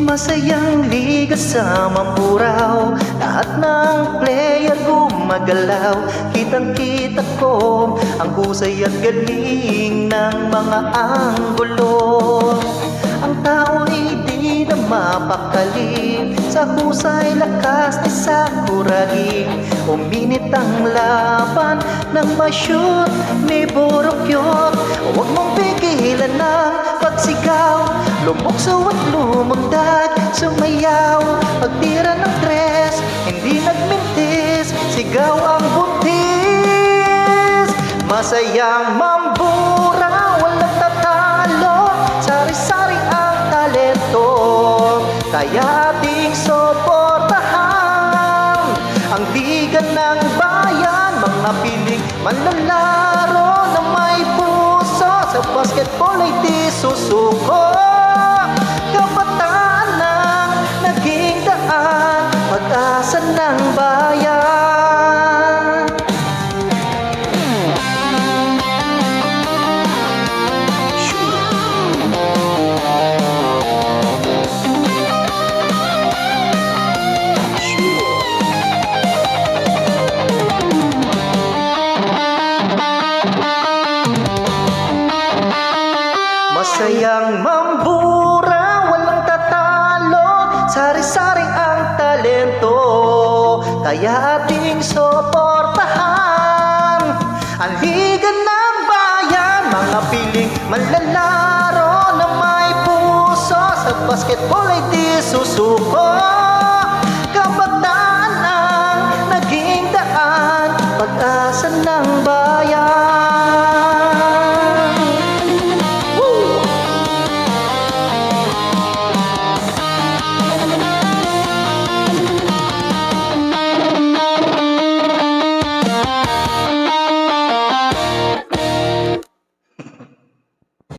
Masayang liga sa Mamburao, lahat ng player gumagalaw. Kitang-kita ko ang husay at galing ng mga anggulo. Ang tao'y di na mapakali sa husay, lakas ni Sakuragi. Uminit ang laban ng ma-shoot ni Borokyot. Huwag mong pigilan ng pagsigaw, lumukso at lumundag, sumayaw. Pagtira ng tres, hindi nagmintis, sigaw ang buntis. Masayang Mambura, walang tatalo, sari-sari ang talento, kaya ating suportahan ang liga ng bayan. Mga piling manlalaro na may puso, sa basketball ay di susuko. Kabataan na naging daan, pag-asa ng bayan. Masayang Mambura, walang tatalo, sari-sari ang talento, kaya ating suportahan ang liga ng bayan. Mga piling manlalaro na may puso, sa basketball ay di susuko.